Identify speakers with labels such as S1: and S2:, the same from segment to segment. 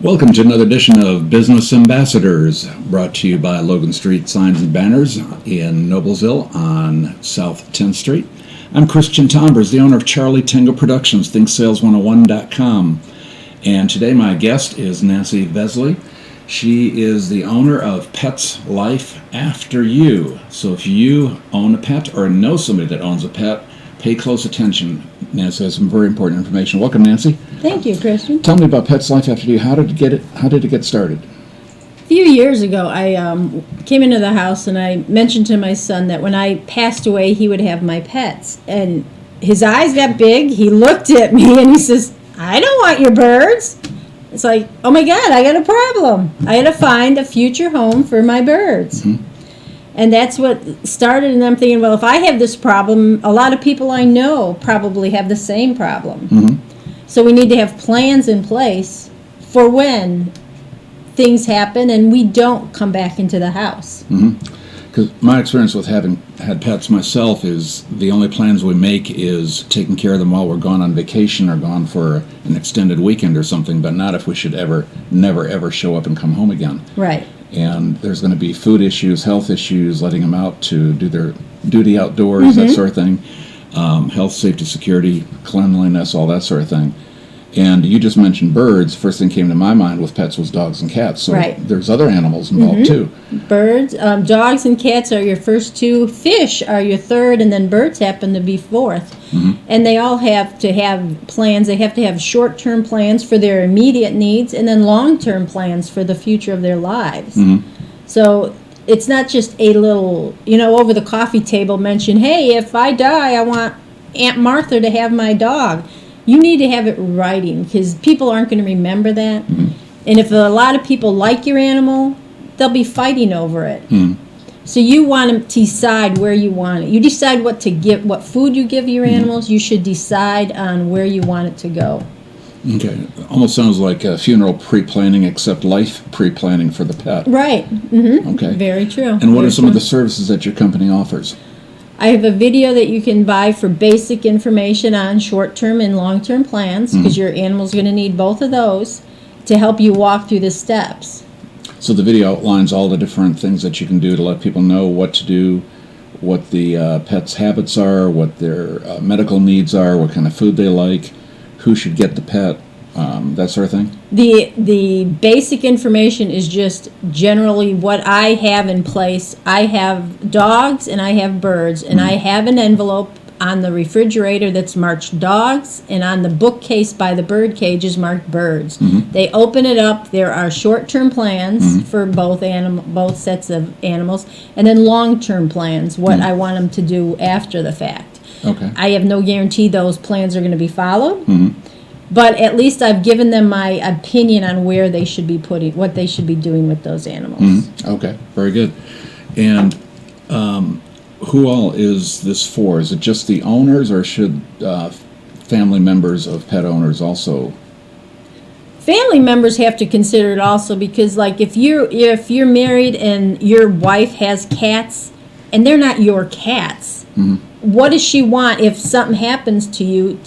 S1: Welcome to another edition of Business Ambassadors, brought to you by Logan Street Signs and Banners in Noblesville on South 10th Street. I'm Christian Tombers, the owner of Charlie Tango Productions, ThinkSales101.com. And today my guest is Nancy Vesely. She is the owner of Pets Life After You. So if you own a pet or know somebody that owns a pet, pay close attention. Nancy has some very important information. Welcome, Nancy.
S2: Thank you, Christian.
S1: Tell me about Pets Life After You. How did it get started?
S2: A few years ago, I came into the house and I mentioned to my son that when I passed away, he would have my pets. And his eyes got big. He looked at me and he says, "I don't want your birds." It's like, oh my God, I got a problem. I had to find a future home for my birds. Mm-hmm. And that's what started, and I'm thinking, well, if I have this problem, a lot of people I know probably have the same problem. Mm-hmm. So we need to have plans in place for when things happen and we don't come back into the house.
S1: Because my experience with having had pets myself is the only plans we make is taking care of them while we're gone on vacation or gone for an extended weekend or something, but not if we should never ever show up and come home again.
S2: Right.
S1: And there's going to be food issues, health issues, letting them out to do their duty outdoors, that sort of thing, health, safety, security, cleanliness, all that sort of thing. And you just mentioned birds. First thing came to my mind with pets was dogs and cats. So there's other animals involved too.
S2: Birds, dogs and cats are your first two. Fish are your third, and then birds happen to be fourth. And they all have to have plans. They have to have short-term plans for their immediate needs and then long-term plans for the future of their lives. So it's not just a little, over the coffee table mention, hey, if I die, I want Aunt Martha to have my dog. You need to have it in writing because people aren't going to remember that. And if a lot of people like your animal, they'll be fighting over it. So you want to decide where you want it. You decide what to give, what food you give your animals. You should decide on where you want it to go.
S1: Okay. Almost sounds like a funeral pre-planning, except life pre-planning for the pet.
S2: Right.
S1: Okay.
S2: Very true.
S1: And what are some of the services that your company offers?
S2: I have a video that you can buy for basic information on short-term and long-term plans because your animal's going to need both of those to help you walk through the steps.
S1: So the video outlines all the different things that you can do to let people know what to do, what the pet's habits are, what their medical needs are, what kind of food they like, who should get the pet, that sort of thing?
S2: The basic information is just generally what I have in place. I have dogs and I have birds, and I have an envelope on the refrigerator that's marked dogs, and on the bookcase by the bird cage is marked birds. They open it up. There are short-term plans for both sets of animals, and then long-term plans, what I want them to do after the fact.
S1: Okay.
S2: I have no guarantee those plans are going to be followed. But at least I've given them my opinion on where they should be putting, what they should be doing with those animals.
S1: Okay, very good. And who all is this for? Is it just the owners, or should family members of pet owners also?
S2: Family members have to consider it also because, like, if you're married and your wife has cats and they're not your cats, what does she want if something happens to you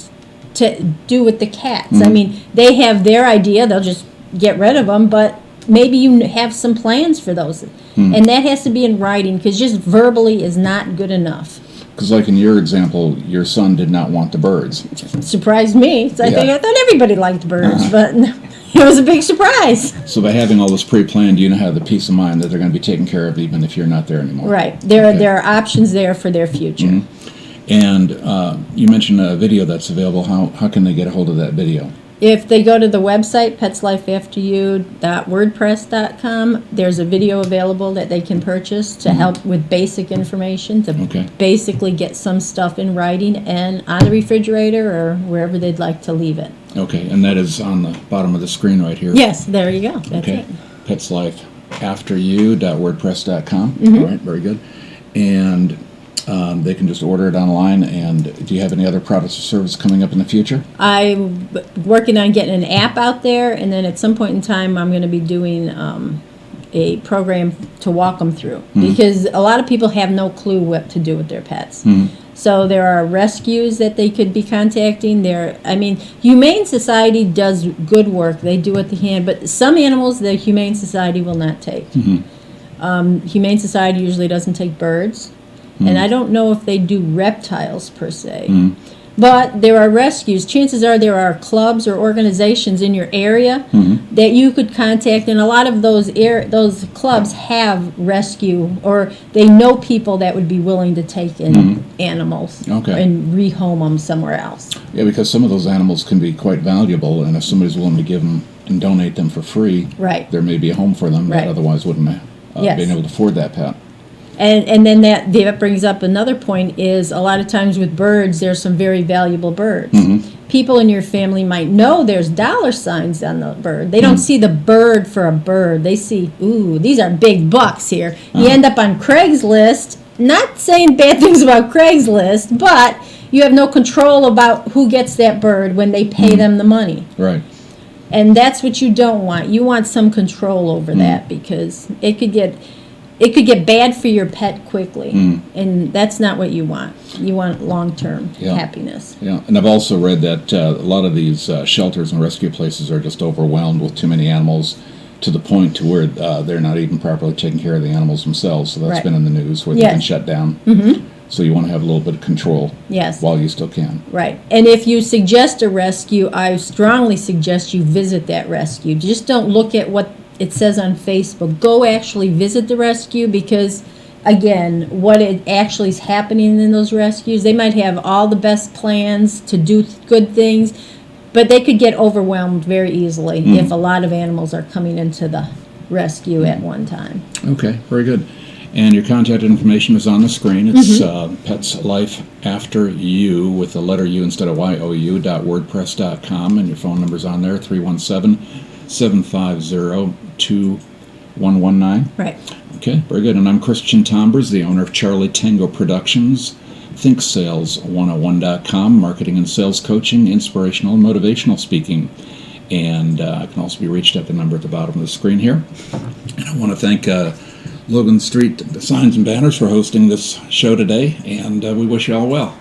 S2: to do with the cats? I mean, they have their idea, they'll just get rid of them, but maybe you have some plans for those. And that has to be in writing because just verbally is not good enough.
S1: Because like in your example, your son did not want the birds.
S2: Surprised me. So I thought everybody liked birds, but it was a big surprise.
S1: So by having all this pre-planned, you have the peace of mind that they're going to be taken care of even if you're not there anymore.
S2: Right. There are options there for their future.
S1: And you mentioned a video that's available. How can they get a hold of that video?
S2: If they go to the website, petslifeafteryou.wordpress.com, there's a video available that they can purchase to help with basic information, to basically get some stuff in writing and on the refrigerator or wherever they'd like to leave it.
S1: Okay, and that is on the bottom of the screen right here.
S2: Yes, there you go. That's it.
S1: petslifeafteryou.wordpress.com. All right, very good. And they can just order it online. And do you have any other products or services coming up in the future?
S2: I'm working on getting an app out there, and then at some point in time I'm going to be doing a program to walk them through, because a lot of people have no clue what to do with their pets. So there are rescues that they could be contacting. Humane Society does good work. They do what they can, but some animals the Humane Society will not take. Humane Society usually doesn't take birds, and I don't know if they do reptiles per se. But there are rescues. Chances are there are clubs or organizations in your area that you could contact, and a lot of those clubs have rescue, or they know people that would be willing to take in animals and rehome them somewhere else.
S1: Yeah, because some of those animals can be quite valuable, and if somebody's willing to give them and donate them for free, there may be a home for them that otherwise wouldn't have been able to afford that pet.
S2: And then that brings up another point, is a lot of times with birds, there's some very valuable birds. People in your family might know there's dollar signs on the bird. They don't see the bird for a bird. They see, ooh, these are big bucks here. You end up on Craigslist, not saying bad things about Craigslist, but you have no control about who gets that bird when they pay them the money.
S1: Right.
S2: And that's what you don't want. You want some control over that, because it could get bad for your pet quickly, and that's not what you want. You want long-term happiness.
S1: Yeah, and I've also read that a lot of these shelters and rescue places are just overwhelmed with too many animals, to the point to where they're not even properly taking care of the animals themselves. So that's been in the news, where they've been shut down. So you want to have a little bit of control while you still can.
S2: Right. And if you suggest a rescue, I strongly suggest you visit that rescue. Just don't look at what it says on Facebook. Go actually visit the rescue, because again, what it actually is happening in those rescues, they might have all the best plans to do good things, but they could get overwhelmed very easily if a lot of animals are coming into the rescue at one time.
S1: Okay, very good. And your contact information is on the screen. It's Pets Life After You, with the letter U instead of YOU.wordpress.com, and your phone number's on there, 317-750-2119.
S2: Right.
S1: Okay, very good. And I'm Christian Tombers, the owner of Charlie Tango Productions, ThinkSales101.com, marketing and sales coaching, inspirational and motivational speaking. And I can also be reached at the number at the bottom of the screen here. And I want to thank Logan Street Signs and Banners for hosting this show today, and we wish you all well.